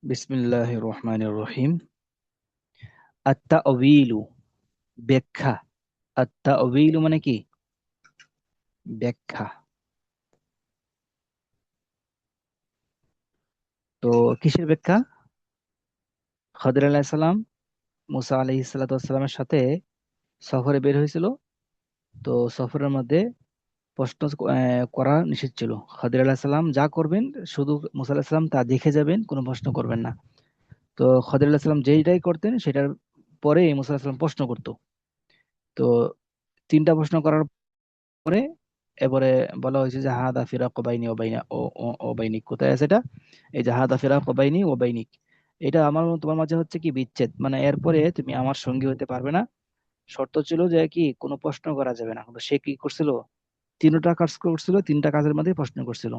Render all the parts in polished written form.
বিসমিল্লাহির রহমানির রহিম। আত-তা'ওয়িলু ব্যাখ্যা। আত-তা'ওয়িলু মানে কি? ব্যাখ্যা। তো কিসের ব্যাখ্যা? খদির আলাইহিস সালাম মুসা আলাইহিস সালাতু ওয়াস সালামের সাথে সফরে বের হয়েছিল। তো সফরের মধ্যে প্রশ্ন করা নিষেধ ছিল। খদির আলাইহিস সালাম যা করবেন শুধু মুসা আলাইহিস সালাম তা দেখে যাবেন, কোনো প্রশ্ন করবেন না। তো খদির আলাইহিস সালাম যেইটাই করতেন সেটার পরে মুসা আলাইহিস সালাম প্রশ্ন করতো। তো তিনটা প্রশ্ন করার পরে এবারে বলা হয়েছে যে হাদা ফিরাক বাইনি ও বাইনা ও বাইনিক। কোথায় আছে এটা? এই যে হাদা ফিরাক বাইনি ও বাইনিক, এটা আমার তোমার মাঝে হচ্ছে কি বিচ্ছেদ, মানে এরপরে তুমি আমার সঙ্গী হতে পারবে না। শর্ত ছিল যে কি কোনো প্রশ্ন করা যাবে না, কিন্তু সে কি করছিল? তিনটা কাজ করছিল, তিনটা কাজের মধ্যে প্রশ্ন করছিল।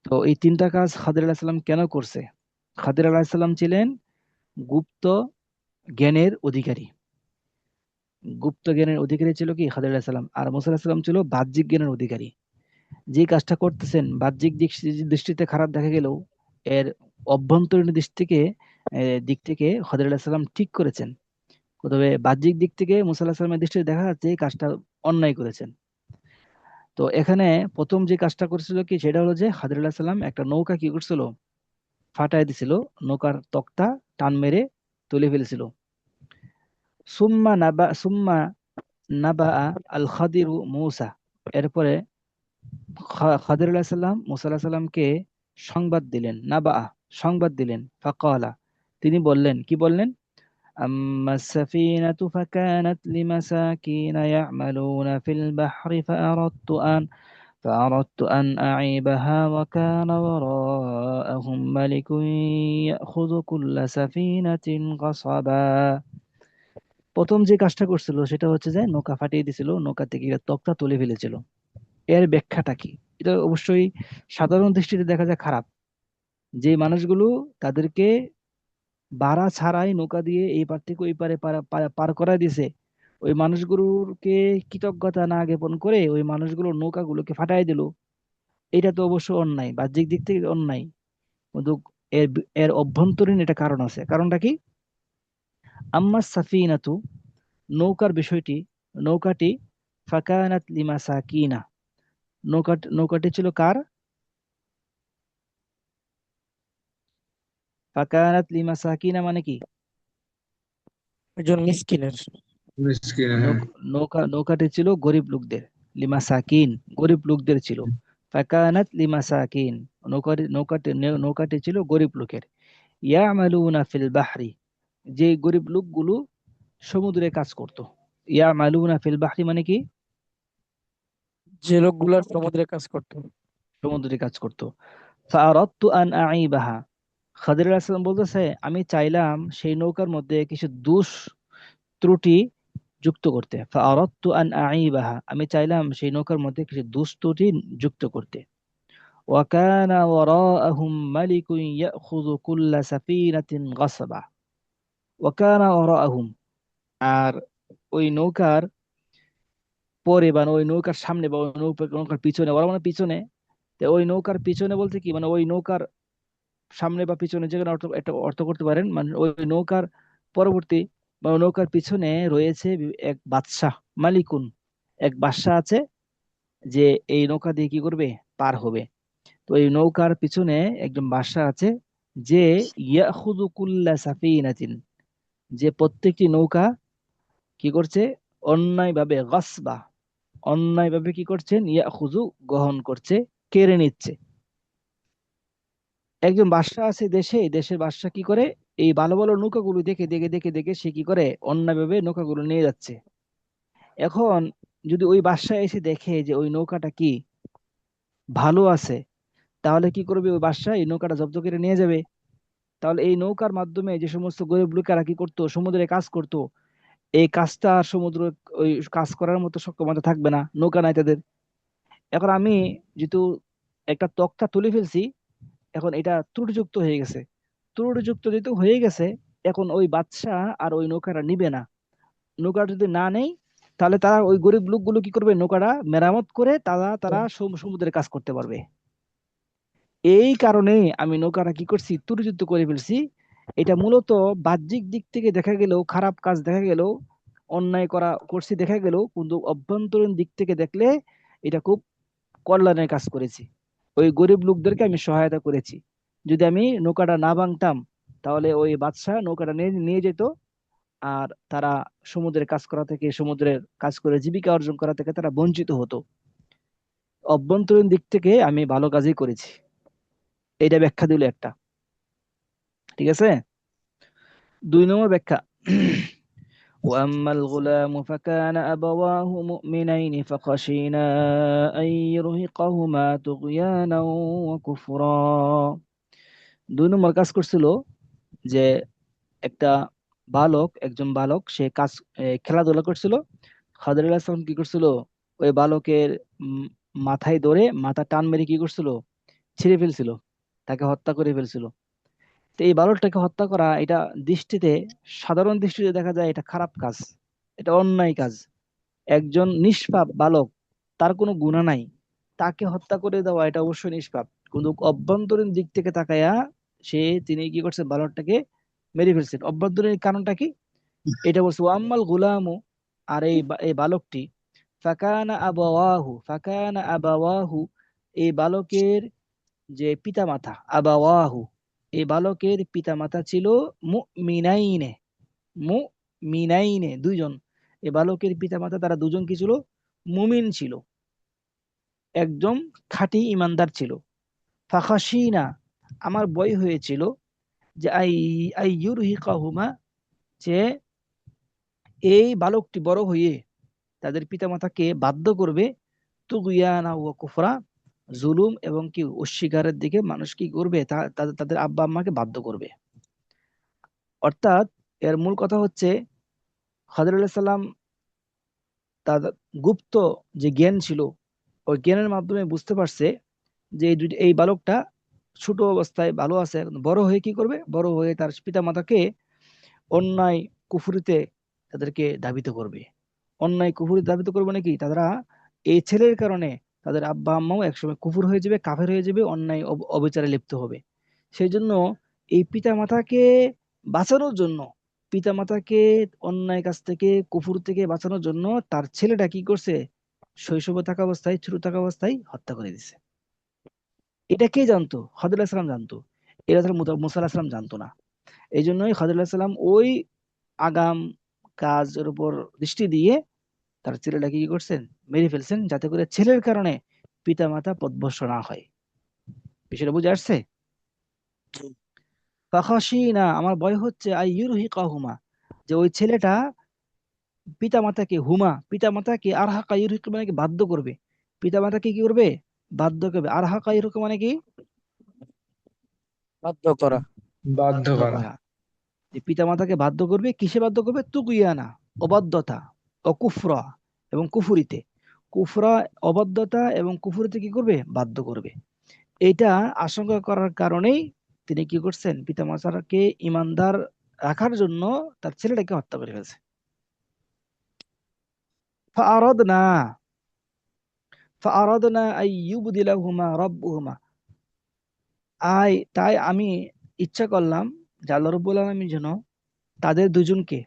তো এই তিনটা কাজ খাদির আলাইহিস সালাম কেন করছে? খাদির আলাইহিস সালাম ছিলেন গুপ্ত জ্ঞানের অধিকারী। গুপ্ত জ্ঞানের অধিকারী ছিল কি খাদির আলাইহিস সালাম, আর মুসা আলাইহিস সালাম ছিল বাহ্যিক জ্ঞানের অধিকারী। যে কাজটা করতেছেন বাহ্যিক দৃষ্টিতে খারাপ দেখা গেলেও এর অভ্যন্তরীণ দিক থেকে খদির আলাইহিস সালাম ঠিক করেছেন। তবে বাহ্যিক দিক থেকে মুসা আলাইহিস সালামের দৃষ্টিতে দেখা যাচ্ছে এই কাজটা অন্যায় করেছেন। তো এখানে প্রথম যে কাজটা করেছিল কি, সেটা হলো যে খদির আলাইহিস সালাম একটা নৌকা কি করছিল, ফাটাই দিছিল। নৌকার তক্তা টান মেরে তুলে ফেলেছিল। সুম্মা নাবা আল খাদিরু মুসা। এরপরে খাদির আলাইহিস সালাম মুসা আলাইহিস সালামকে সংবাদ দিলেন। নাবা, সংবাদ দিলেন। ফাকালা, তিনি বললেন, কি বললেন? أما السفينة فكانت لمساكين يعملون في البحر فأردت أن أعيبها وكان وراءهم ملك يأخذ كل سفينة غصبا। প্রথম যে কাজটা করছিল সেটা হচ্ছে যে নৌকা ফাটিয়ে দিছিল, নৌকা থেকে তক্তা তুলে ফেলেছিল। এর ব্যাখ্যাটা কি? এটা অবশ্যই সাধারণ দৃষ্টিতে দেখা যায় খারাপ। যে মানুষগুলো তাদেরকে ভাড়া ছাড়াই নৌকা দিয়ে এই পার থেকে ওই পারে পার পার- পার করায় দিছে, ওই মানুষগুলোকে কৃতজ্ঞতা না জ্ঞাপন করে ওই মানুষগুলোর নৌকাগুলোকে ফাটাই দিল। এটা তো অবশ্য অন্যায়, বাহ্যিক দিক থেকে অন্যায়। কিন্তু এর এর অভ্যন্তরীণ এটা কারণ আছে। কারণটা কি? আম্মা সাফিনাতু, নৌকার বিষয়টি, নৌকাটি ফাকানাত লিমাসাকিনা, নৌকাটি ছিল কার? ফাকানাত লিমাসাকিনা মানে কি? একজন মিসকিনের। মিসকিন, হ্যাঁ। নৌকাটি ছিল গরিব লোকদের। লিমাসাকিন, গরিব লোকদের ছিল। ফাকানাত লিমাসাকিন, নৌকাটি ছিল গরিব লোকের। ইয়ামালুনা ফিল বাহরি, যে গরিব লোকগুলো সমুদ্রে কাজ করত। ইয়ামালুনা ফিল বাহরি মানে কি? যে লোকগুলার সমুদ্রে কাজ করতো। সমুদ্রে কাজ করত। ফাআরাদতু আন আইবাহা, খাদির আলাইহিস সালাম বলতেছে আমি চাইলাম সেই নৌকার মধ্যে কিছু দোষ ত্রুটি যুক্ত করতে। ফাআরাদতু আন আইবাহা, আমি চাইলাম সেই নৌকার মধ্যে কিছু দোষ ত্রুটি যুক্ত করতে। ওয়াকানা ওয়ারাআহুম মালিকুন ইয়াখুযু কুল্লা সাফিনাতিন গাসবা। ওয়াকানা ওয়ারাআহুম, আর ওই নৌকার পরে বা ওই নৌকার সামনে বা ওই নৌকার পিছনে, ওরা মানে পিছনে। তো ওই নৌকার পিছনে বলতে কি, মানে ওই নৌকার সামনে বা পিছনে যে কোনো অর্থ, একটা অর্থ করতে পারেন। মানে ওই নৌকার পরবর্তী বা ওই নৌকার পিছনে রয়েছে এক বাদশাহ, মালিকুন, এক বাদশাহ আছে, যে এই নৌকা দিয়ে কি করবে, পার হবে। তো এই নৌকার পিছনে একজন বাদশাহ আছে, যে ইয়াখুযু কুল্লা সাফিনাতিন, যে প্রত্যেকটি নৌকা কি করছে, অন্যায়ভাবে গাসবা, অন্যায়ভাবে কি করছেন, ইয়াখুযু গ্রহণ করছে, কেড়ে নিচ্ছে। একজন বাদশা আছে দেশে, দেশের বাদশা কি করে, এই ভালো ভালো নৌকাগুলো দেখে দেখে দেখে দেখে সে কি করে, অন্যায়ভাবে নৌকাগুলো নিয়ে যাচ্ছে। এখন যদি ওই বাদশা এসে দেখে যে ওই নৌকাটা কি ভালো আছে, তাহলে কি করবে, ওই বাদশা এই নৌকাটা জব্দ করে নিয়ে যাবে। তাহলে এই নৌকার মাধ্যমে যে সমস্ত গরিব লোকেরা কি করতো, সমুদ্রে কাজ করতো, এই কাজটা আর সমুদ্র ওই কাজ করার মতো সক্ষমতা থাকবে না, নৌকা নাই তাদের। এখন আমি যেহেতু একটা তক্তা তুলে ফেলছি, এখন এটা ত্রুটিযুক্ত হয়ে গেছে। ত্রুটিযুক্ত যেহেতু হয়ে গেছে, এখন ওই বাদশা আর ওই নৌকাটা নিবে না। নৌকাটা যদি না নেই, তাহলে তারা ওই গরিব লোকগুলো কি করবে, নৌকাটা মেরামত করে তারা তারা সমুদ্রে কাজ করতে পারবে। এই কারণে আমি নৌকাটা কি করছি, ত্বরিত করে ফেলছি। এটা মূলত বাহ্যিক দিক থেকে দেখা গেলেও, খারাপ কাজ দেখা গেলেও, অন্যায় করছি দেখা গেলেও, কিন্তু অভ্যন্তরীণ দিক থেকে দেখলে এটা খুব কল্যাণের কাজ করেছি। ওই গরিব লোকদেরকে আমি সহায়তা করেছি। যদি আমি নৌকাটা না ভাঙতাম, তাহলে ওই বাদশাহ নৌকাটা নিয়ে নিয়ে যেত, আর তারা সমুদ্রের কাজ করা থেকে, সমুদ্রের কাজ করে জীবিকা অর্জন করা থেকে তারা বঞ্চিত হতো। অভ্যন্তরীণ দিক থেকে আমি ভালো কাজই করেছি। এটা ব্যাখ্যা দিল একটা। ঠিক আছে। 2 নম্বর ব্যাখ্যা। وأما الغلام فكان أبواه مؤمنين فخشينا أن يرهقهما طغيانا وكفرا। 2 নম্বর কাজ করছিল যে একটা একজন বালক, সে খেলাধুলা করছিল। খাদির আলাইহিস সালাম কি করছিল, ওই বালকের উম, মাথায় ধরে মাথা টান মেরে কি করছিল, ছিঁড়ে ফেলছিল, তাকে হত্যা করে ফেলছিল। তো এই বালকটাকে হত্যা করা, এটা দৃষ্টিতে, সাধারণ দৃষ্টিতে দেখা যায় এটা খারাপ কাজ, এটা অন্যায় কাজ। একজন নিষ্পাপ বালক, তার কোনো গুনাহ নাই, তাকে হত্যা করে দেওয়া এটা অবশ্যই নিষ্পাপ। কিন্তু অভ্যন্তরীণ দিক থেকে তাকায়া তিনি কি করছে, বালকটাকে মেরে ফেলছেন। অভ্যন্তরীণ কারণটা কি, এটা বলছে ওয়াম্মাল গুলামু, আর এই বালকটি, ফাকানা আবাওয়াহু, এই বালকের যে পিতামাতা, আবাওয়াহু, এই বালকের পিতামাতা ছিল মুমিনাইনে, মুমিনাইনে, দুইজন। এই বালকের পিতামাতা তারা দুজন কি ছিল, মুমিন ছিল, একজন খাঁটি ইমানদার ছিল। ফাখাশিনা, আমার ভয় হয়েছিল, যে আইয়ুরহিকাহুমা, যে এই বালকটি বড় হয়ে তাদের পিতামাতাকে বাধ্য করবে, তুগয়ানা ওয়া কুফরা, জুলুম এবং কি অস্বীকারের দিকে মানুষ কি করবে, তাদের আব্বা আম্মাকে বাধ্য করবে। অর্থাৎ এর মূল কথা হচ্ছে, খাদির আলাইহিস সালাম তার গুপ্ত যে জ্ঞান ছিল, ওই জ্ঞানের মাধ্যমে বুঝতে পারছে যে এই বালকটা ছোট অবস্থায় ভালো আছে, বড় হয়ে কি করবে, বড় হয়ে তার পিতা মাতাকে অন্যায় কুফরিতে তাদেরকে ধাবিত করবে। অন্যায় কুফরিতে ধাবিত করবে নাকি, তারা এই ছেলের কারণে তাদের আব্বা আম্মাও একসময় কুফর হয়ে যাবে, কাফের হয়ে যাবে, অন্যায় অবিচারে লিপ্ত হবে। সেই জন্য এই পিতা মাতাকে বাঁচানোর জন্য, পিতা মাতাকে অন্যায় কাজ থেকে, কুফর থেকে বাঁচানোর জন্য তার ছেলেটা কি করছে, শৈশবে থাকা অবস্থায়, ছোট থাকা অবস্থায় হত্যা করে দিছে। এটা কে জানতো, খাদির আলাইহিস সালাম জানতো। এটা তাহলে মুসা আলাইহিস সালাম জানতো না। এই জন্যই খাদির আলাইহিস সালাম ওই আগাম কাজের উপর দৃষ্টি দিয়ে তার ছেলেটাকে কি করছেন, মেরে ফেলছেন, যাতে করে ছেলের কারণে পিতা মাতা পথভ্রষ্ট না হয়। বিষয়টা বুঝে আসছে। ফাখাশিনা, আমার ভয় হচ্ছে, আইয়ুরহিকাহুমা, যে ওই ছেলেটা পিতা মাতাকে আরহাকা ইউরহিক মানে কি, বাধ্য করবে। পিতা মাতাকে কি করবে, বাধ্য করবে। আরহাকা ইউরহিক মানে কি, বাধ্য করা। বাধ্য বাধ্য করা। করা। যে পিতা মাতাকে বাধ্য করবে, কিসে বাধ্য করবে, তুগিয়ানা, অবাধ্যতা, অকুফরা এবং কুফুরিতে। কুফরা, অবাধ্যতা এবং কুফুরিতে কি করবে, বাধ্য করবে। এটা আশঙ্কা করার কারণেই তিনি কি করছেন, পিতামাতাকে ইমানদার রাখার জন্য তার ছেলেটাকে হত্যা করে ফেলছে। ফাআরাদনা ফাআরাদনা আইয়ুবদিলাহুমা রাব্বুহুমা, তাই আমি ইচ্ছা করলাম যে আল্লাহ রাব্বুল আলামিন যেন তাদের দুজনকে,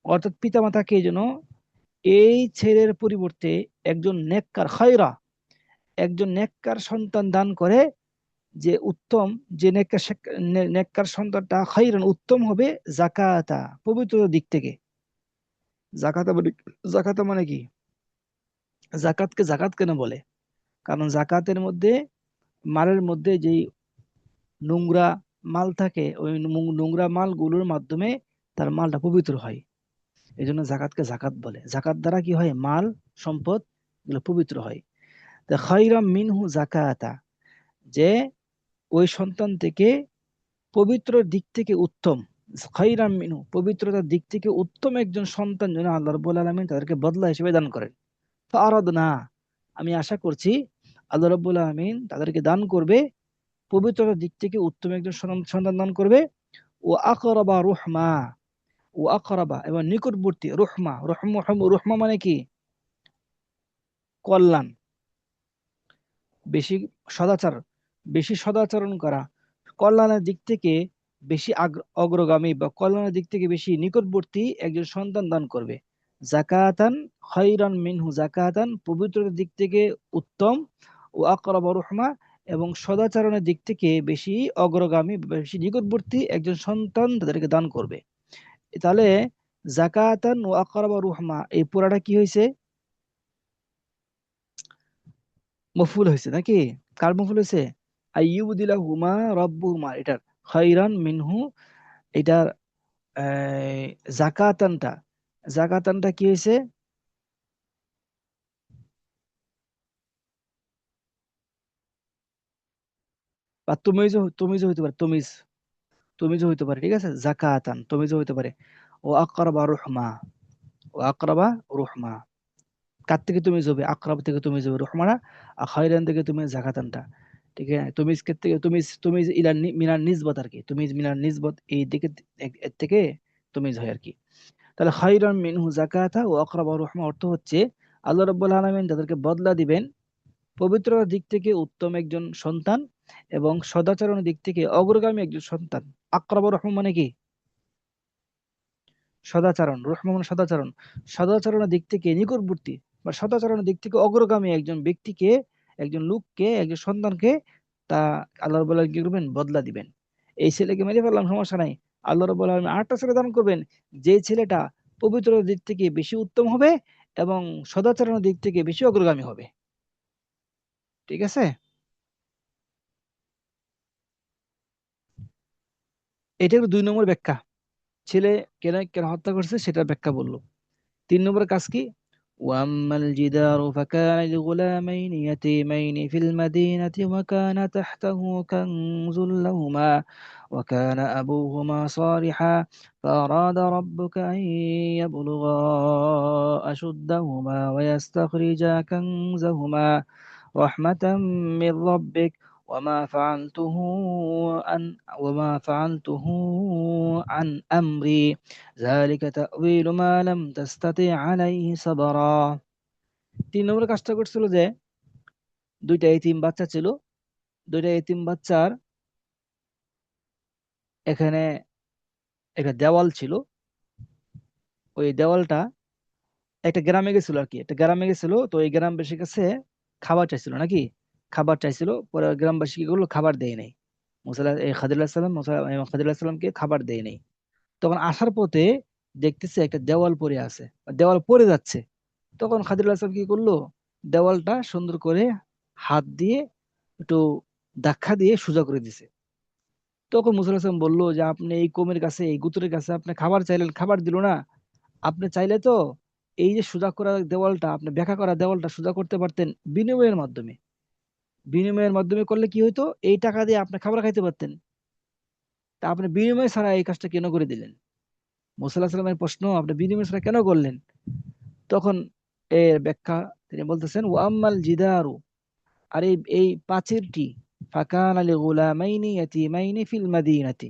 অর্থাৎ পিতামাতাকে যেন এই ছেলের পরিবর্তে একজন নেককার খায়রা, একজন নেককার সন্তান দান করে, যে উত্তম, যে নেককার সন্তানটা খায়রান, উত্তম হবে, জাকাতা, পবিত্র দিক থেকে। জাকাতা মানে, জাকাতা মানে কি, জাকাতকে জাকাত কেন বলে, কারণ জাকাতের মধ্যে, মালের মধ্যে যেই নোংরা মাল থাকে, ওই নোংরা মালগুলোর মাধ্যমে তার মালটা পবিত্র হয়। এই জন্য জাকাতকে জাকাত বলে। জাকাত দ্বারা কি হয়, মাল সম্পদ এগুলো পবিত্র হয়। তা খায়রাম মিনহু জাকাতা, যে ওই সন্তান থেকে পবিত্র দিক থেকে উত্তম, খায়রাম মিনহু, পবিত্রতার দিক থেকে উত্তম একজন সন্তান যেন আল্লাহ রাব্বুল আলামিন তাদেরকে বদলা হিসেবে দান করেন। ফাআরাদনা, আমি আশা করছি আল্লাহ রাব্বুল আলামিন তাদেরকে দান করবে, পবিত্রতার দিক থেকে উত্তম একজন সন্তান দান করবে। ও আকরাবা রুহমা, ও আকরাবা এবং নিকটবর্তী, রুহমা, রুহমা মানে কি, কল্যাণ, বেশি সদাচার, বেশি সদাচরণ করা, কল্যাণের দিক থেকে বেশি অগ্রগামী বা কল্যাণের দিক থেকে বেশি নিকটবর্তী একজন সন্তান দান করবে। জাকাতান খায়রান মিনহু, জাকাতান পবিত্রতার দিক থেকে উত্তম, ও আকরাবা রুহমা এবং সদাচরণের দিক থেকে বেশি অগ্রগামী, বেশি নিকটবর্তী একজন সন্তান তাদেরকে দান করবে। তাহলে জাকাতান ও আকরাবা রুহমা এই পুরাটা কি হয়েছে? মফুল হয়েছে নাকি? কার মফুল হয়েছে? আইয়ুবদিলাহুমা রব্বুহুমা, এটার খায়রান মিনহু, এটার আহ, জাকাতানটা, জাকাতানটা কি হয়েছে? বা তুমিজ হইতে পারে, তুমিজ হইতে পারে, ঠিক আছে, জাকাতান তুমিজ হইতে পারে। ও আকরাবা রুহমা, ও আকরাবা রুহমা, কার থেকে তুমিজ হবে? আকরাব থেকে তুমিজ হবে রুহমানা, আর খায়রান থেকে তুমি জাকাতানটা, ঠিক আছে। তুমিজ কে থেকে তুমিজ ইলা মিনার নিসবত আর কি, তুমিজ মিনার নিসবত এই দিকে, এর থেকে তুমিজ হয় আর কি। তাহলে খায়রান মিনহু জাকাতা ও আকরাবা রুহমা অর্থ হচ্ছে আল্লাহ রাব্বুল আলামিন তাদেরকে বদলা দিবেন পবিত্রতার দিক থেকে উত্তম একজন সন্তান এবং সদাচরণের দিক থেকে অগ্রগামী একজন সন্তান। আকরাবা রহমান মানে কি? সদাচরণ, রহমান মানে সদাচরণ, সদাচরণের দিক থেকে নিকটবর্তী বা সদাচরণের দিক থেকে অগ্রগামী একজন ব্যক্তিকে, একজন লোককে, একজন সন্তানকে তা আল্লাহ রাব্বুল আলামিন কি করবেন? বদলা দিবেন। এই ছেলেকে মেরে ফেললাম, সমস্যা নাই, আল্লাহ রাব্বুল আলামিন আরেকটা ছেলে দান করবেন, যে ছেলেটা পবিত্রতার দিক থেকে বেশি উত্তম হবে এবং সদাচরণের দিক থেকে বেশি অগ্রগামী হবে। ঠিক আছে? এটা হলো 2 নম্বর ব্যাখ্যা। ছেলে কেন কেন হত্যা করছে সেটার ব্যাখ্যা বললো। 3 নম্বর কাজ কি? وأما الجدار فكان لغلامين يتيمين في المدينة وكان تحته كنز لهما وكان أبوهما صالحا فأراد ربك أن يبلغا أشدهما ويستخرجا كنزهما رحمة من ربك وما فعلته وما فعلته عن أمري ذلك تأويل ما لم تستطع عليه صبرا। 3 নম্বর কাজটা করছিল যে দুইটা এতিম বাচ্চা ছিল, দুইটা এতিম বাচ্চার এখানে একটা দেওয়াল ছিল। ওই দেওয়ালটা একটা গ্রামে গেছিল আর কি, একটা গ্রামে গেছিল, তো এই গ্রামবাসীর কাছে খাবার চাইছিল নাকি, খাবার চাইছিল, পরে গ্রামবাসী কি করলো? খাবার দেয় নাই। খাদির আলাইহিস সালামকে খাবার দেয় নাই। তখন আসার পথে দেখতেছে একটা দেওয়াল পড়ে আছে, দেওয়াল পড়ে যাচ্ছে। তখন খাদির আলাইহিস সালাম কি করলো? দেওয়ালটা সুন্দর করে হাত দিয়ে একটু ধাক্কা দিয়ে সোজা করে দিছে। তখন মুসা আলাইহিস সালাম বললো যে আপনি এই কমের কাছে, এই গুতুরের কাছে আপনি খাবার চাইলেন, খাবার দিল না। আপনি চাইলে তো এই যে সোজা করা দেওয়ালটা, আপনি ব্যাখ্যা করা দেওয়ালটা সোজা করতে পারতেন বিনিময়ের মাধ্যমে। বিনিময়ের মাধ্যমে করলে কি হইতো? এই টাকা দিয়ে আপনি খাবার খাইতে পারতেন। তা আপনি বিনিময় ছাড়া এই কাজটা কেন করে দিলেন? মুসা আলাইহিস সালামের প্রশ্ন, আপনি বিনিময় ছাড়া কেন করলেন? তখন এর ব্যাখ্যা তিনি বলতেছেন, ও আম্মাল জিদারু, আর এই প্রাচীরটি, ফাকানা লিগুলামাইনি ইয়াতীমাইনি ফিল মাদিনাতি,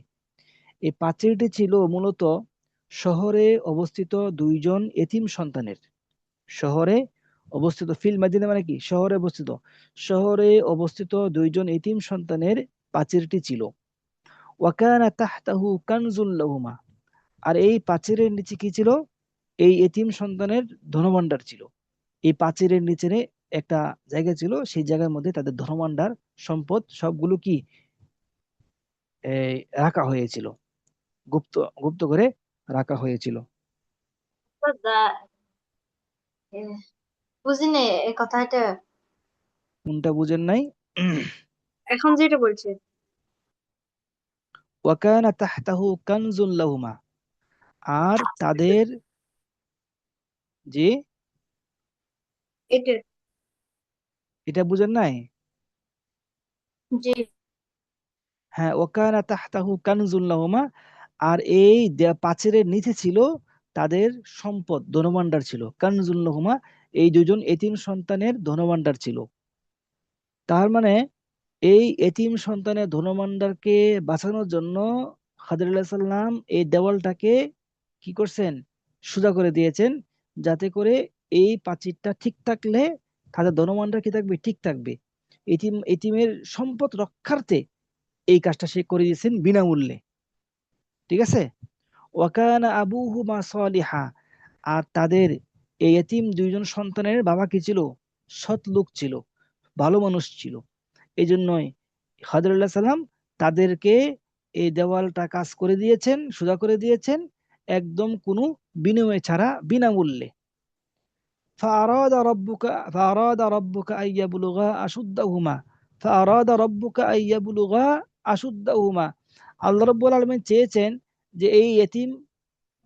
এই প্রাচীরটি ছিল মূলত শহরে অবস্থিত 2জন এতিম সন্তানের। শহরে অবস্থিত, ফিল মাদিনা মানে কি? শহরে অবস্থিত, শহরে অবস্থিত 2জন এতিম সন্তানের প্রাচীরটি ছিল। ওয়াকানা তাহতাহু কানজুল লাহুমা, আর এই প্রাচীরের নিচে কি ছিল? এই এতিম সন্তানের ধনভাণ্ডার ছিল। এই প্রাচীরের নিচে একটা জায়গা ছিল, সেই জায়গার মধ্যে তাদের ধনভাণ্ডার, সম্পদ সবগুলো কি এই রাখা হয়েছিল, গুপ্ত গুপ্ত করে রাখা হয়েছিল। বুঝিনি এই কথাটা। কোনটা বুঝেন নাই? এখন যেটা বলছে ওয়াকানা তাহতাহু কানজুল লাহুমা, আর তাদের, যে, এটা, এটা বুঝেন নাই? যে হ্যাঁ, ওয়াকানা তাহতাহু কানজুল লাহুমা, আর এই প্রাচীরের নিচে ছিল তাদের সম্পদ, ধনভাণ্ডার ছিল। কানজুল লাহুমা, এই 2জন এতিম সন্তানের ধনভাণ্ডার ছিল। তার মানে এই এতিম সন্তানের ধনভাণ্ডারকে বাঁচানোর জন্য খাদির আলাইহিস সালাম এই দেওয়ালটাকে কি করছেন? সোজা করে দিয়েছেন, যাতে করে এই প্রাচীরটা ঠিক থাকলে তাদের ধনভাণ্ডার কি থাকবে? ঠিক থাকবে। এতিমের সম্পদ রক্ষার্থে এই কাজটা সে করে দিয়েছেন বিনামূল্যে। ঠিক আছে। ওয়াকানা আবুহুমা সালিহা, আর তাদের এই এতিম দুইজন সন্তানের বাবা কি ছিল? সৎ লোক ছিল, ভালো মানুষ ছিল। এই জন্যই খাদিরুল্লাহ সাল্লাম তাদেরকে এই দেওয়ালটা কাজ করে দিয়েছেন, সোজা করে দিয়েছেন, একদম কোনো বিনিময় ছাড়া, বিনামূল্যে। فأراد ربك فأراد ربك أن يبلغا أشدهما فأراد ربك أن يبلغا أشدهما আল্লাহ রাব্বুল আলামিন চেয়েছেন যে এই এতিম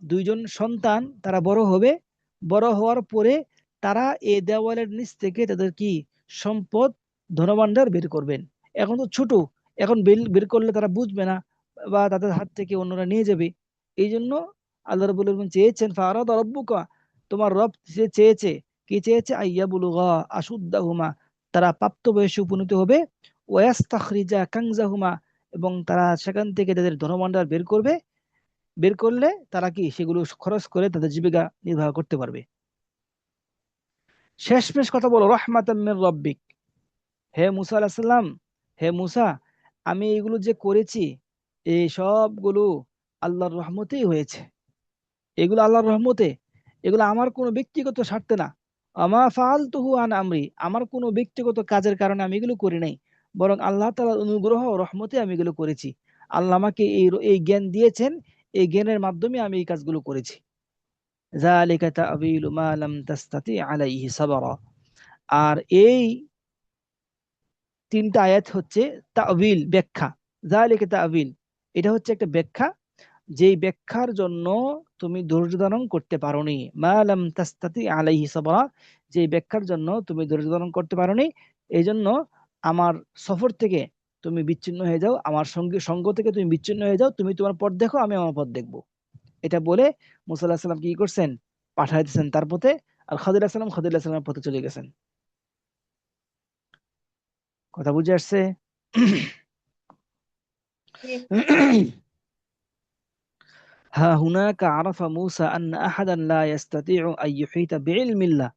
দুইজন সন্তান তারা বড় হবে, বড় হওয়ার পরে তারা এই দেওয়ালের নিচ থেকে তাদের কি সম্পদ, ধনভাণ্ডার বের করবেন। এখন তো ছোট, এখন বের করলে তারা বুঝবে না বা তাদের হাত থেকে অন্যরা নিয়ে যাবে। এই জন্য আল্লাহ রাব্বুল আলামিন চেয়েছেন, ফারাদা রাব্বুকা, তোমার রব সে চেয়েছে, কি চেয়েছে? আইয়া বুলুগা আশুদ্দাহুমা, তারা প্রাপ্ত বয়সে উপনীত হবে, ওয়াস্তাখরিজা কানজাহুমা, এবং তারা সেখান থেকে তাদের ধনভাণ্ডার বের করবে। বের করলে তারা কি সেগুলো খরচ করে তাদের জীবিকা নির্বাহ করতে পারবে। শেষমেশ কথা বলো, রহমাতাম মির রব্বিক, হে মুসা আলাইহিস সালাম, হে মুসা, আমি এগুলো যে করেছি এই সবগুলো আল্লাহর রহমতেই হয়েছে। এগুলো আল্লাহর রহমতে, এগুলো আমার কোনো ব্যক্তিগত স্বার্থে না। আমা ফাআলতুহু আন আমরি, আমার কোনো ব্যক্তিগত কাজের কারণে আমি এগুলো করি নাই, বরং আল্লাহ তাআলার অনুগ্রহ ও রহমতে আমি এগুলো করেছি। আল্লাহ আমাকে এই জ্ঞান দিয়েছেন, এই জ্ঞানের মাধ্যমে আমি এই কাজগুলো করেছি। যালিকা তা'বিলু মা লাম তাস্তাতি আলাইহি সাবরা। আর এই তিনটা আয়াত হচ্ছে তা'বিল, ব্যাখ্যা। যালিকা তা'বিল, এটা হচ্ছে একটা ব্যাখ্যা, যেই ব্যাখ্যার জন্য তুমি ধৈর্য ধারণ করতে পারোনি। মা লাম তাস্তাতি আলাইহি সাবরা, যেই ব্যাখ্যার জন্য তুমি ধৈর্য ধারণ করতে পারোনি, এই জন্য আমার সফর থেকে তুমি বিচ্ছিন্ন হয়ে যাও, আমার সঙ্গ থেকে তুমি বিচ্ছিন্ন হয়ে যাও, তুমি তোমার পথ দেখো, আমি আমার পথ দেখবো। এটা বলে মুসা আলাহিসাল্লাম সাল্লাম কি করছেন? পাঠাই দিয়েছেন তার পথে। আর খাদির আলাইহিস সালাম পথে চলে গেছেন। কথা বুঝে আসছে? জি। হা হুনাকা আরাফা মূসা আন্না আহাদান লা ইস্তাতিউ আন ইউহিতা বিইলমিল্লাহ।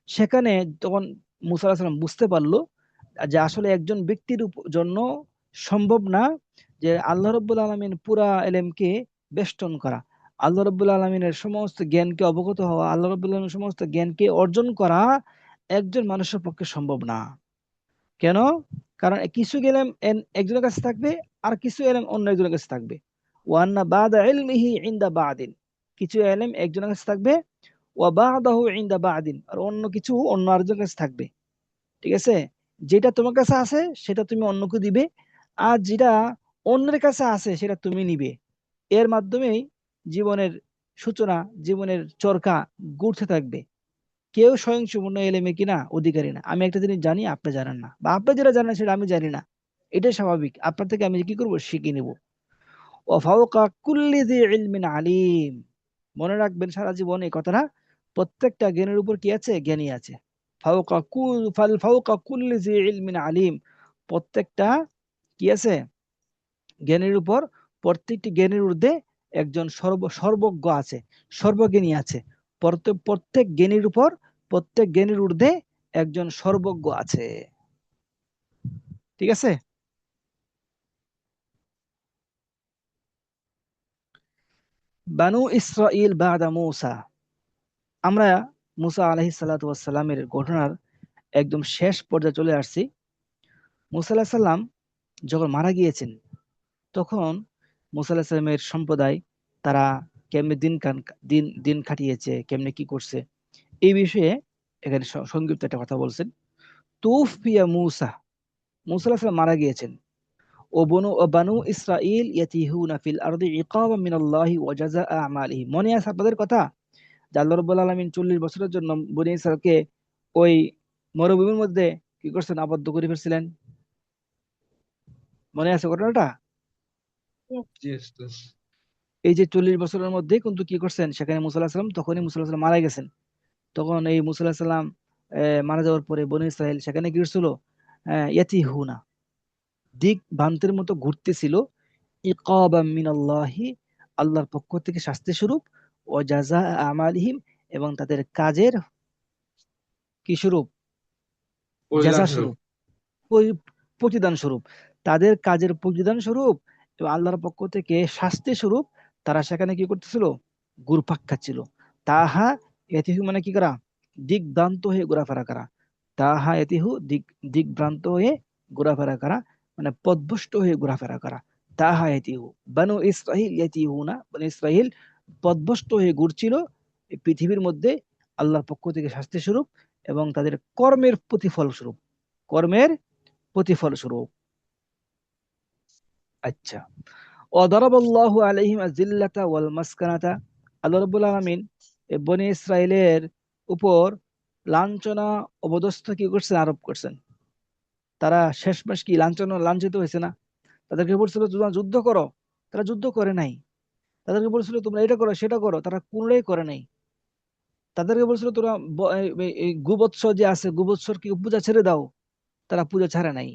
সেখানে তখন মুসা আলাইহিস সালাম বুঝতে পারলো যে আসলে একজন ব্যক্তির জন্য সম্ভব না যে আল্লাহ রাব্বুল আলামিন পুরা এলেমকে বেষ্টন করা, আল্লাহ রাব্বুল আলামিনের সমস্ত জ্ঞানকে অবগত হওয়া, আল্লাহ রাব্বুল আলামিনের সমস্ত জ্ঞানকে অর্জন করা একজন মানুষের পক্ষে সম্ভব না। কেন? কারণ কিছু এলেম একজনের কাছে থাকবে, আর কিছু এলেম অন্য একজনের কাছে থাকবে। ওয়ান্না বাদা ইলমিহি ইনদা বাদিন, কিছু এলেম একজনের কাছে থাকবে, ওয়া বাদাহু ইনদা বাদিন, আর অন্য কিছু অন্য আরেকজনের কাছে থাকবে। ঠিক আছে। যেটা তোমার কাছে আছে সেটা তুমি অন্যকে দিবে, আর যেটা অন্যের কাছে আছে সেটা তুমি নিবে। এর মাধ্যমেই জীবনের সূচনা, জীবনের চরকা ঘুরতে থাকবে। কেউ স্বয়ংসম্পূর্ণ এলেমে কিনা অধিকারী না। আমি একটা জিনিস জানি, আপনি জানেন না, বা আপনি যেটা জানেন সেটা আমি জানি না, এটাই স্বাভাবিক। আপনার থেকে আমি কি করব? শিখে নিব। ওয়া ফাওকা কুল্লি যি ইলমিন আলিম, মনে রাখবেন সারা জীবন এই কথাটা, প্রত্যেকটা জ্ঞানের উপর কি আছে? জ্ঞানী আছে। ফাওকা কুল্লি যি ইলমিন আলিম, প্রত্যেকটা কি আছে? জ্ঞানের উপর, প্রত্যেকটি জ্ঞানের ঊর্ধ্বে একজন সর্বজ্ঞ আছে, সর্বজ্ঞানী আছে। প্রত্যেক জ্ঞানীর উপর, প্রত্যেক জ্ঞানীর ঊর্ধ্বে একজন সর্বজ্ঞ আছে। ঠিক আছে। বানু ইসরাইল বাদা মূসা, আমরা মুসা আলাইহিস সালাতু ওয়াস সালামের ঘটনার একদম শেষ পর্যায়ে চলে আসছি। মুসা আলাইহিস সালাম যখন মারা গিয়েছেন, তখন মুসা আলাইহিস সালামের সম্প্রদায় তারা কেমনে দিন দিন কাটিয়েছে, কেমনে কি করছে, এই বিষয়ে এখানে সংক্ষিপ্ত একটা কথা বলছেন। তুফিয়া মূসা, মূসা আলাইহিস সালাম মারা গিয়েছেন। ও বানু ইসরাইল ইয়াতিহুনা ফিল আরদি ইকাবাম মিনাল্লাহি ওয়া জাযাআ আমালিহিম, মনে আছে আপনাদের কথা যে আল্লাহ রাব্বুল আলামিন 40 বছরের জন্য বনী ইসরাইলকে ওই মরুভূমির মধ্যে কি করছেন? আবদ্ধ করে ফেলছিলেন। মনে আছে ঘটনাটা? এই যে 40 বছরের মধ্যে কিন্তু কি করছেন সেখানে মুসা আলাইহিস সালাম, তখনই মুসা আলাইহিস সালাম মারা গেছেন। তখন এই মুসা আলাইহিস সালাম মারা যাওয়ার পরে বনী ইসরাইল সেখানে কি করছিল? ইয়াতিহুনা, দিক ভ্রান্তের মতো ঘুরতেছিল, ইকাবাম মিনাল্লাহি, আল্লাহর পক্ষ থেকে শাস্তি স্বরূপ, ও জাযা আমালিহিম, এবং তাদের কাজের কি স্বরূপ? জাযা স্বরূপ। প্রতিদান স্বরূপ, তাদের কাজের প্রতিদান স্বরূপ এবং আল্লাহর পক্ষ থেকে শাস্তি স্বরূপ তারা সেখানে কি করতেছিল? ঘুরপাক খাচ্ছিল। তাহা এতিহু মানে কি করা? দিকভ্রান্ত হয়ে ঘোরাফেরা করা। তাহা এতিহু দিকভ্রান্ত হয়ে ঘোরাফেরা করা, মানে পথভ্রষ্ট হয়ে ঘোরাফেরা করা। তাহা এতিহু বানু ইসরাইল ইয়াতিহুনা, বানু ইসরাইল পথভ্রষ্ট হয়ে ঘুরছিল এই পৃথিবীর মধ্যে আল্লাহর পক্ষ থেকে শাস্তি স্বরূপ এবং তাদের কর্মের প্রতিফল স্বরূপ, কর্মের প্রতিফল স্বরূপ। আচ্ছা, ওয়াদারাবাল্লাহু আলাইহিম আযিল্লাতা ওয়াল মাসকানাতা, আল্লাহ রাব্বুল আলামিন এই বনি ইসরাইলের উপর লাঞ্ছনা অপদস্থ কি করছেন? আরোপ করছেন। তারা শেষমেশ কি লাঞ্ছিত হয়েছে না? তাদেরকে বলছিল তোমরা যুদ্ধ করো, তারা যুদ্ধ করে নাই। তাদেরকে বলছিল তোমরা এটা করো সেটা করো, তারা কোনোটাই করে নাই। তাদেরকে বলছিল তোমরা এই গোবৎস যে আছে গোবৎসর কি পূজা ছেড়ে দাও, তারা পূজা ছাড়ে নাই।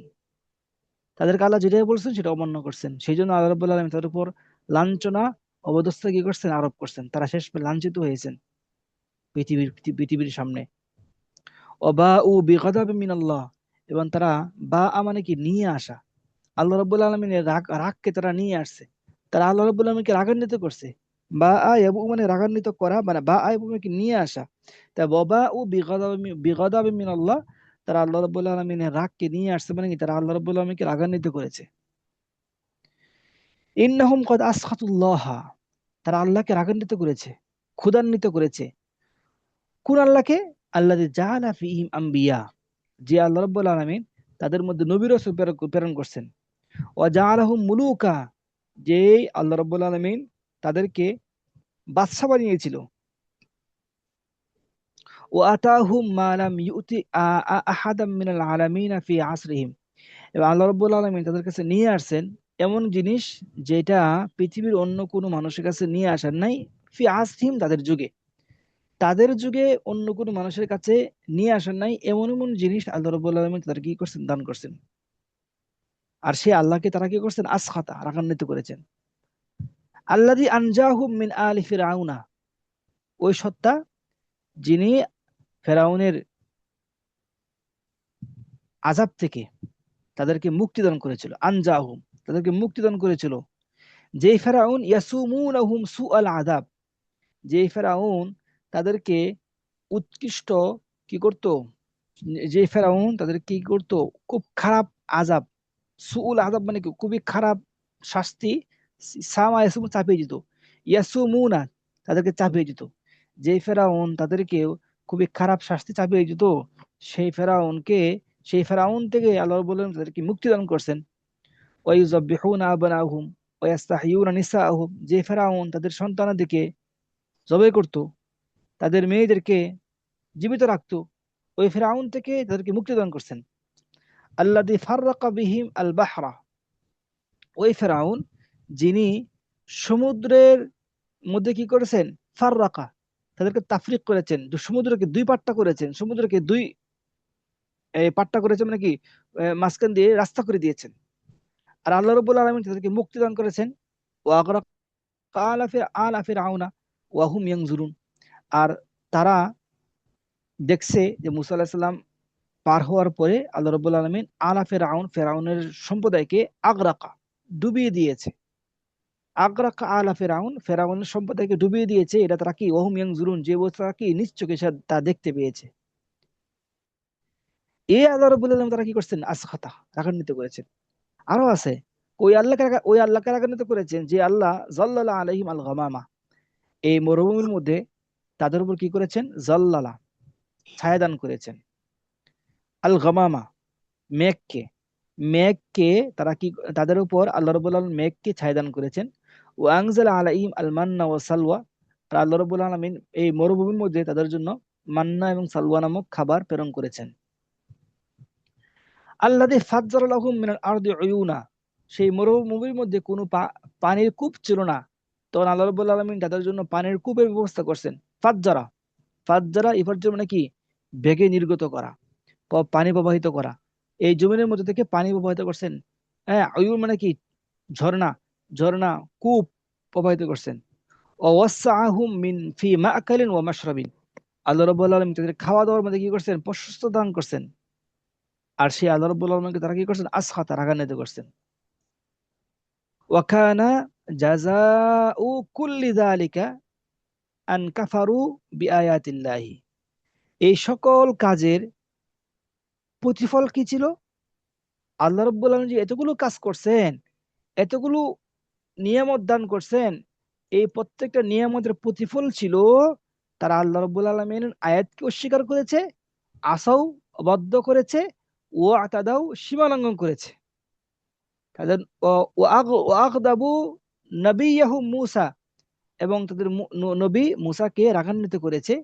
তাদেরকে আল্লাহ যেটাই বলছেন সেটা অমান্য করছেন। সেই জন্য আল্লাহ রাব্বুল আলামিন তাদের উপর লাঞ্ছনা অবস্থা কি করছেন? আরোপ করছেন। তারা শেষ লাঞ্ছিত হয়েছেন পৃথিবীর পৃথিবীর সামনে। অবাউ বিগাদাবিন মিনাল্লাহ, এবং তারা বা মানে কি নিয়ে আসা, আল্লাহ রাব্বুল আলামিনের রাগকে তারা নিয়ে আসছে। তারা আল্লাহ রাব্বুল আলামিনকে রাগান্বিত করছে। বা ইয়াবু মানে রাগান্বিত করা, মানে বা এবং কি নিয়ে আসা। তা ওয়াবাউ বিগাদাবিন মিনাল্লাহ, তারা আল্লাহ রাব্বুল আলামিনের রাগকে নিয়ে আসছে, মানে কি তারা আল্লাহ রাব্বুল আলামিনকে রাগান্বিত করেছে। ইন্নাহুম কদ আসখাতুল্লাহ, তারা আল্লাহকে রাগান্বিত করেছে, ক্ষুধান্বিত করেছে। কোন আল্লাহকে? আল্লাযী জাআলা ফীহিম আম্বিয়া, যে আল্লাহ রাব্বুল আলামিন তাদের মধ্যে নবী রাসূল প্রেরণ করছেন। ওয়া জাআলাহুম মুলুকা, যে আল্লাহ রাব্বুল আলামিন তাদেরকে বাদশা বানিয়েছিল। ওয়া আতাহুম মা লাম ইউতি আহাদাম মিনাল আলামিন ফি আসরিহিম, এবং আল্লাহ রাব্বুল আলামিন তাদের কাছে নিয়ে আসছেন এমন জিনিস যেটা পৃথিবীর অন্য কোনো মানুষের কাছে নিয়ে আসেন নাই। ফি আসরিহিম, তাদের যুগে, তাদের যুগে অন্য কোনো মানুষের কাছে নিয়ে আসেন নাই এমন এমন জিনিস আল্লাহ রাব্বুল আলামিন তাদের কি করছেন? দান করছেন। আর সে আল্লাহকে তারা কি করছেন? আসখাতা, রাগান্বিত করেছেন। আল্লাযী আনজাহুম মিন আলি ফিরআউনা, ওই সত্তা যিনি ফেরাউনের আযাব থেকে তাদেরকে মুক্তিদান করেছিল। আনজাহুম, তাদেরকে মুক্তিদান করেছিল। যেই ফেরাউন ইয়াসুমুনাহুম সুআল আযাব, যেই ফেরাউন তাদেরকে উৎকৃষ্ট কি করত? যে ফেরাউন তাদের কি করত? খুব খারাপ আযাব, সুউল আযাব মানে কি? খুবই খারাপ শাস্তি, সামা ইয়াসুম চাপিয়ে দিত, ইয়াসুমুনা তাদেরকে চাপিয়ে দিত। যে ফেরাউন তাদেরকে খুবই খারাপ শাস্তি চাপিয়ে দিত, সেই ফেরাউনকে, সেই ফেরাউন থেকে আল্লাহ বললেন তাদেরকে মুক্তিদান করছেন। ওয়াইযবিহুনা আবনাহুম ওয়াইস্তাহইয়ুনা নিসাআহুম, যে ফেরাউন তাদের সন্তানাদিকে জবাই করত, তাদের মেয়েদেরকে জীবিত রাখতো, ওই ফেরাউন থেকে তাদেরকে মুক্তিদান করছেন। আল্লাযী ফাররাকা বিহিম আল বাহরা, ওই ফেরাউন যিনি সমুদ্রের মধ্যে কি করেছেন? ফাররাকা, তাদেরকে তাফরিক করেছেন, সমুদ্রকে দুই পাট্টা করেছেন, সমুদ্রকে দুই পাট্টা করেছেন, মানে কি মাঝখান দিয়ে রাস্তা করে দিয়েছেন। আর আল্লাহ রাব্বুল আলামিন তাদেরকে মুক্তিদান করেছেন। ওয়া আগরাকা আলা ফিরআউনা ওয়া হুম ইয়ানজুরুন, আর তারা দেখছে যে মুসা আলাইহিস সালাম পার হওয়ার পরে আল্লাহ রাব্বুল আলামিন আলা ফিরআউন, ফিরআউনের সম্প্রদায়কে আগরাকা, ডুবিয়ে দিয়েছে। আগরাকা আলা ফিরআউন, ফিরআউনের সম্প্রদায়কে ডুবিয়ে দিয়েছে। এটা তারা কি? ওহুম ইয়ানজুরুন, যে অবস্থা কি নিজ চোখে তা দেখতে পেয়েছে। এই আল্লাহ রাব্বুল আলামিন তারা কি করছেন? আসখাতা, রাগান্বিত করেছেন। আরো আছে, ওই আল্লাহকে রাগান্বিত করেছেন যে আল্লাহ জাল্লালা আলাইহিম আল গামামা, এই মরুভূমির মধ্যে তাদের উপর কি করেছেন? জাল্লালা, ছায়াদান করেছেন। আল গামামা, মেঘকে, মেঘকে তারা কি, তাদের উপর আল্লাহ রাব্বুল আলামিন মেঘকে ছায়াদান করেছেন। ও আনজালা আলাইহিম আল মান্না ওয়া সালওয়া, আর আল্লাহ রাব্বুল আলামিন এই মরুভূমির মধ্যে তাদের জন্য মান্না এবং সালওয়া নামক খাবার প্রেরণ করেছেন। আল্লাযী ফাজ্জারা লাহুম মিনাল আরদি উয়ুনা, সেই মরুভূমির মধ্যে কোনো পানির কূপ ছিল না, তখন আল্লাহ রাব্বুল আলামিন তাদের জন্য পানির কূপের ব্যবস্থা করছেন। ফাজ্জারা, ফাজ্জারা ইফাজ্জার মানে কি? বেগে নির্গত করা, পানি প্রবাহিত করা। এই জমিনের মধ্যে থেকে পানি প্রবাহিত করছেন। হ্যাঁ, আয়ুন মানে কি? ঝর্ণা, ঝর্ণা, কূপ প্রবাহিত করছেন। ওয়াসাআহুম মিন ফি মাআকালিন ওয়া মাশরাবিন, আল্লাহ রাব্বুল আলামিন তাদের খাওয়া দাওয়ার মধ্যে কি করছেন? প্রশস্ত দান করছেন। আর সেই আল্লাহ রাব্বুল আলামিনকে তারা কি করছেন? আসখাতা, রাগান্বিত করছেন। ওয়াকানা জাযাউ কুল্লি যালিকা আন কাফারু বিআয়াতিল্লাহি। এই সকল কাজের প্রতিফল কি ছিল? আল্লাহ রাব্বুল আলামিন যে এতগুলো কাজ করছেন, এতগুলো নিয়ামত দান করছেন, এই প্রত্যেকটা নিয়ামতের প্রতিফল ছিল তারা আল্লাহ রাব্বুল আলামিনের আয়াতকে অস্বীকার করেছে, আসাও অবাধ্য করেছে, ও আতাদাও সীমা লঙ্ঘন করেছে। তাদের ওয়াগদাবু নবিয়াহু মূসা, এবং তাদের নবী মূসাকে রাগান্বিত করেছে।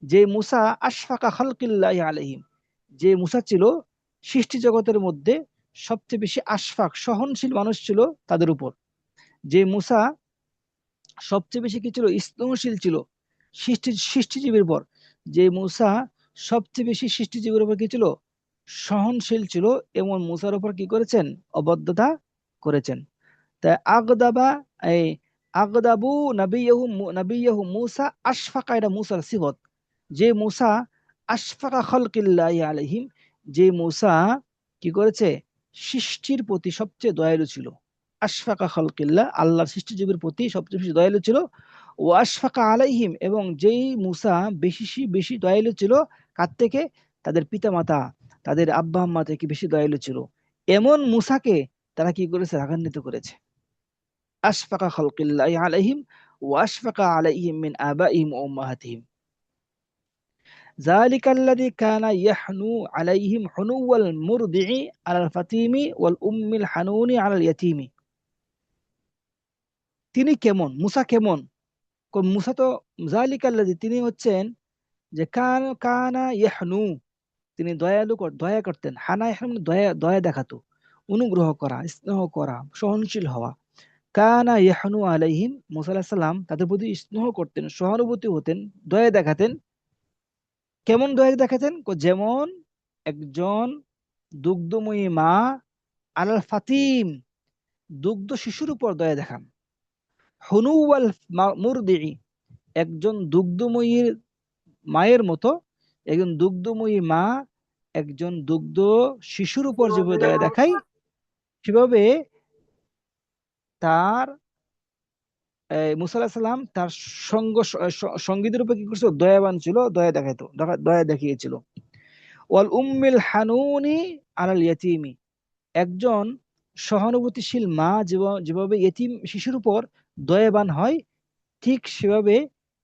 যে মূসা আশফাকা খালকিল্লাহি আলাইহিম, যে মূসা ছিল সৃষ্টি জগতের মধ্যে সবচেয়ে বেশি আশফাক, সহনশীল মানুষ ছিল তাদের উপর। যে মূসা সবচেয়ে বেশি কি ছিল? স্নেহশীল ছিল সৃষ্টিজীবীর উপর। যে মূসা সবচেয়ে বেশি সৃষ্টিজীবীর উপর কি ছিল? সহনশীল ছিল। এমন মূসার উপর কি করেছেন? অবাধ্যতা করেছেন। তাই আগদাবা, এই আগদাবু নবিয়াহু মূসা আশফাকা, এটা মূসার সিফত। যে মূসা আশফাকা খালকিল্লাহি আলাইহিম, যে মূসা কি করেছে? সৃষ্টির প্রতি সবচেয়ে দয়ালু ছিল। আশফাকা খালকিল্লাহ, আল্লাহর সৃষ্টিজীবীর প্রতি সবচেয়ে বেশি দয়ালু ছিল। ও আশফাকা আলাইহিম, এবং যেই মূসা বেশি বেশি দয়ালু ছিল কার থেকে? তাদের পিতামাতা, তাদের আব্বা আম্মা থেকে বেশি দয়ালু ছিল। এমন মূসাকে তারা কি করেছে? রাগান্বিত করেছে। আশফাকা খালকিল্লাহি আলাইহিম ওয়া আশফাকা আলাইহিম মিন আবাইহিম ওয়া উম্মাহাতিহিম। যালিকাল্লাযী কানা ইয়াহনু আলাইহিম হুনুওয়াল মুরদিই আলাল ফাতিমি ওয়াল উম্মিল হানুনি আলাল ইয়াতীমি। তিনি কেমন? মুসা কেমন? মুসা তো যালিকাল্লাযী, তিনি হচ্ছেন যে কানা ইয়াহনু, তিনি দয়ালু, দয়া করতেন। হানা ইয়াহনু মানে দয়া, দয়া দেখাতো, অনুগ্রহ করা, স্নেহ করা, সহনশীল হওয়া। কানা ইয়াহনু আলাইহিম, মুসা আলাইহিস সালাম তাদের প্রতি স্নেহ করতেন, সহানুভূতি হতেন, দয়া দেখাতেন। কেমন দয়া দেখাতেন? যেমন একজন দুগ্ধময়ী মা আলাল ফাতিম, দুগ্ধ শিশুর উপর দয়া দেখান। হুনুওয়াল মুরদিই, একজন দুগ্ধময়ীর মায়ের মতো, একজন দুগ্ধময়ী মা একজন দুগ্ধ শিশুর উপর যেভাবে দয়া দেখায়, সেভাবে তার মুসা আলাইহিস সালাম তার সঙ্গীদের উপর কি করছিল? দয়াবান ছিল, দয়া দেখাইতো, দয়া দেখিয়েছিল। ওয়াল উম্মিল হানুনি আলাল ইয়াতীমি, একজন সহানুভূতিশীল মা যেভাবে ইতিম শিশুর উপর দয়াবান হয়, ঠিক সেভাবে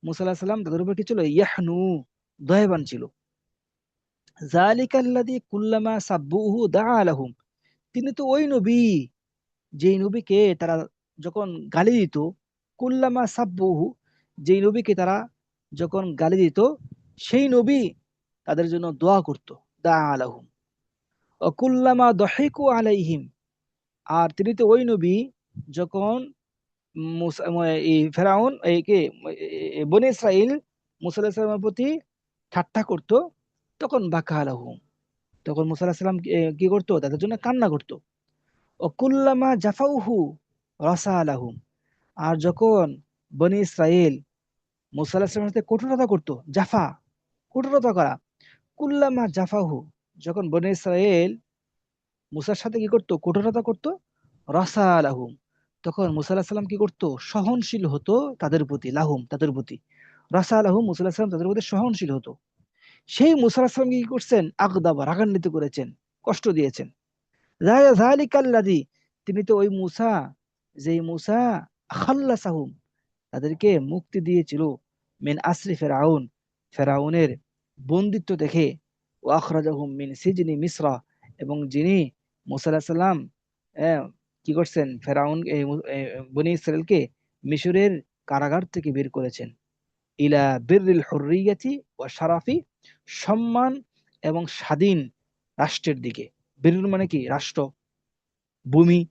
মুসা আলাইহিস সালাম তাদের উপর কি ছিল? ইয়াহনু, দয়াবান ছিল। যালিকাল্লাযী কুল্লামা সাব্বুহু দাআ লাহুম, তিনি তো ওই নবী, যেই নবীকে তারা যখন গালি দিত, কুল্লামা সাব্বুহু, যেই নবীকে তারা যখন গালি দিত, সেই নবী তাদের জন্য দোয়া করত। দাআ লাহুম। ও কুল্লামা দহিকু আলাইহিম, আর তিনি তো ওই নবী যখন এই ফেরাউন, এই কে বনী ইসরাইল মুসা আলাইহিস সালামের প্রতি ঠাট্টা করত, তখন বাকা আলাহুম, তখন মুসা আলাইহিস সালাম কি করতো? তাদের জন্য কান্না করতো। ও কুল্লামা জাফাউহু রাসা আলাহুম, আর যখন বনী ইসরাইল মুসা আলাইহিস সালামের সাথে কঠোরতা করতো, জাফা, কঠোরতা করা, কুল্লামা জাফাহু, যখন বনী ইসরাইল মুসার সাথে কি করতো? কঠোরতা করতো, রাসা লাহুম, তখন মুসা আলাহিস সাল্লাম কি করতো? সহনশীল হতো তাদের প্রতি, লাহুম, তাদের প্রতি। রাসা লাহুম, মুসা আলাহিস সাল্লাম তাদের প্রতি সহনশীল হতো। সেই মুসা আলাহিস সাল্লাম কি করছেন? আগদাবা, রাগান্বিত করেছেন, কষ্ট দিয়েছেন। যালিকাল্লাযী, তিনি তো ওই মুসা, যেই মুসা খাল্লাসাহুম, তাদেরকে মুক্তি দিয়েছিল, মিন আসরি ফেরাউন, ফেরাউনের বন্দিত্ব দেখে, ও আখরাজাহুম মিন সিজনি মিসরা, এবং যিনি মুসা আলাইহিস সালাম কি করছেন? ফেরাউন বনী ইসরাইলকে মিশরের কারাগার থেকে বের করেছেন। ইলা বিররিল হুররিয়াতি ওয়া শারাফি, সম্মান এবং স্বাধীন রাষ্ট্রের দিকে। বির মানে কি? রাষ্ট্র, ভূমি।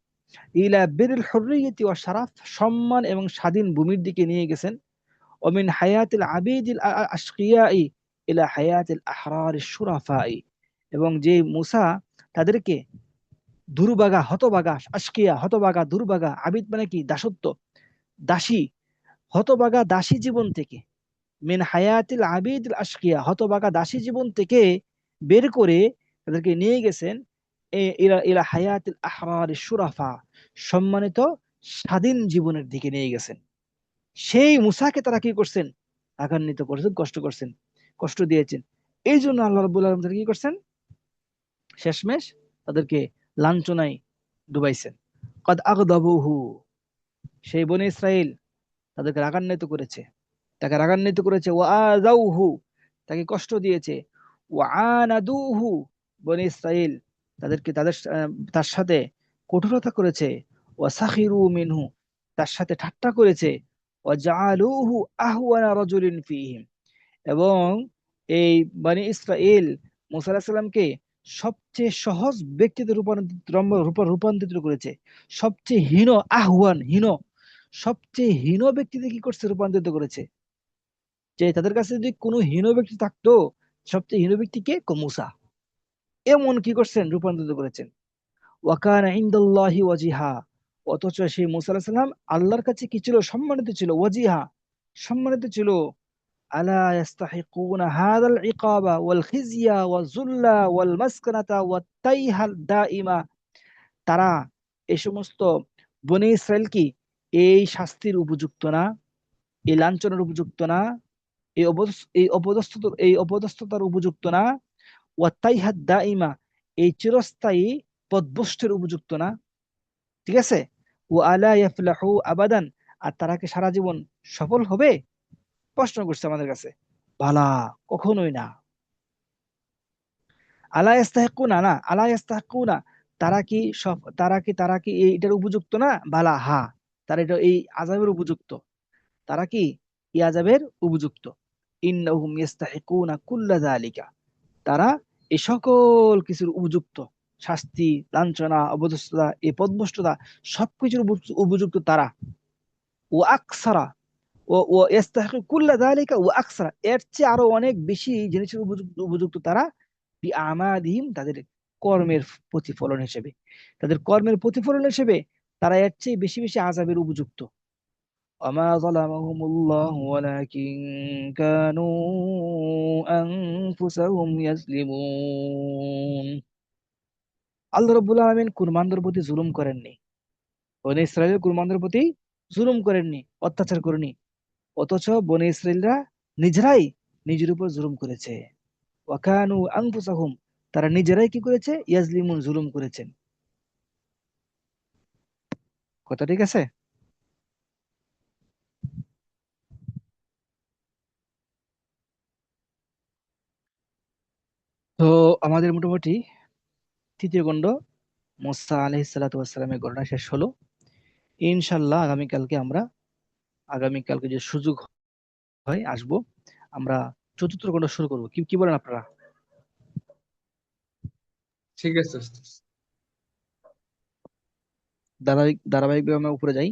ইলা বিররিল হুররিয়াতি ওয়া শারাফ, সম্মান এবং স্বাধীন ভূমির দিকে নিয়ে গেছেন। ওমিন হায়াতিল আবিদিল আশকিয়াই ইলা হায়াতিল আহরারিশ শুরাফাই, এবং যে মুসা তাদেরকে দুর্ভাগা, হতভাগা, আশকিয়া, হতভাগা, দুর্ভাগা, আবিদ মানে কি? দাসত্ব, দাসী, হতভাগা দাসী জীবন থেকে, মিন হায়াতিল আবিদ আশকিয়া, হতভাগা দাসী জীবন থেকে বের করে তাদেরকে নিয়ে গেছেন ইলা ইলা হায়াতিল আহরার শুরাফা, সম্মানিত স্বাধীন জীবনের দিকে নিয়ে গেছেন। সেই মুসাকে তারা কি করছেন? রাগান্বিত করেছেন, কষ্ট করছেন, কষ্ট দিয়েছেন। এই জন্য আল্লাহ রাব্বুল আলামিন তাদেরকে কি করছেন? শেষমেশ তাদেরকে লাঞ্ছনায় ডুবাইছেন। কদ আগদাবুহু, সেই বনী ইসরাইল তাদেরকে রাগান্বিত করেছে, তাকে রাগান্বিত করেছে। ওয়া আযাউহু, তাকে কষ্ট দিয়েছে। ওয়া আনাদুহু, বনী ইসরাইল তাদেরকে তার সাথে কঠোরতা করেছে। ওয়া সাখিরু মিনহু, তার সাথে ঠাট্টা করেছে। ওয়া জাআলুহু আহওয়ানা রাজুলিন ফীহিম, এবং এই বনী ইসরাইল মুসা আলাইহিস সালামকে সবচেয়ে সহজ ব্যক্তিতে রূপান্তরিত করেছে। সবচেয়ে হীন, আহওয়ান হীন, সবচেয়ে হীন ব্যক্তিতে কি করছে? রূপান্তরিত করেছে। যে তাদের কাছে যদি কোনো হীন ব্যক্তি থাকতো, সবচেয়ে হীন ব্যক্তি কে? মুসা। এমন কি করছেন? রূপান্তরিত করেছেন। ওয়াকানা ইনদাল্লাহি ওয়াজিহা, অথচ সেই মুসা আলাইহিস সালাম আল্লাহর কাছে কি ছিল? সম্মানিত ছিল। ওয়াজিহা, সম্মানিত ছিল। আলা ইয়াস্তাহিকুনা হাযাল ইকাবা ওয়াল খিজিয়া ওয়াজ যুল্লা ওয়াল মাসকানাতা ওয়াত তাইহাল দাইমা, তারা এই সমস্ত বনী ইসরাইল কি এই শাস্তির উপযুক্ত না? এই লাঞ্ছনার উপযুক্ত না? এই অপদস্থতার উপযুক্ত না? ওয়াতাইহাদ দাইমা, এই চিরস্থায়ী পদভ্রষ্টের উপযুক্ত না? ঠিক আছে। ও আলা ইয়াফলাহু আবাদান, আর তারা কি সারা জীবন সফল হবে? প্রশ্ন করছে আমাদের কাছে। বালা, কখনোই না। আলা ইস্তাহিকুনা, না আলা ইস্তাহিকুনা, তারা কি এটার উপযুক্ত না? বালা, হ্যাঁ, তারা এটা এই আযাবের উপযুক্ত। তারা কি এই আযাবের উপযুক্ত। ইন্নাহুম ইস্তাহিকুনা কুল্লা যালিকা, তারা এই সকল কিছুর উপযুক্ত। শাস্তি, লাঞ্ছনা, অপদস্থতা, এই পদভ্রষ্টতা, সবকিছুর উপযুক্ত তারা। ও আকসারা, ও ইস্তাহিকু কুল্লা যালিকা ও আকসারা, এর চেয়ে আরো অনেক বেশি জিনিসের উপযুক্ত তারা। বিআমাদিহিম, তাদের কর্মের প্রতিফলন হিসেবে, তাদের কর্মের প্রতিফলন হিসেবে তারা এর চেয়ে বেশি বেশি আযাবের উপযুক্ত। ওয়ামা যালামাহুমুল্লাহু ওয়ালাকিন কানু আনফুসাহুম ইয়াজলিমুন। আল্লাহ রাব্বুল আলামিন কুরবানদের প্রতি জুলুম করেননি। বনী ইসরাইলের কুরবানদের প্রতি জুলুম করেননি, অত্যাচার করেনি। অথচ বনী ইসরাইলরা নিজেরাই নিজের উপর জুলুম করেছে। ওয়াকানু আনফুসাহুম, তারা নিজেরাই কি করেছে? ইয়াজলিমুন, জুলুম করেছেন। কথা ঠিক আছে? তো আমাদের মোটামুটি তৃতীয় খণ্ড মুসা আলাইহিস সালাতু ওয়াস সালামের ঘটনা শেষ হলো। ইনশাআল্লাহ আগামীকালকে যে সুযোগ হয় আসবো, আমরা চতুর্থ খণ্ড শুরু করবো। কি কি বলেন আপনারা? ঠিক আছে। ধারাবাহিকভাবে আমরা উপরে যাই।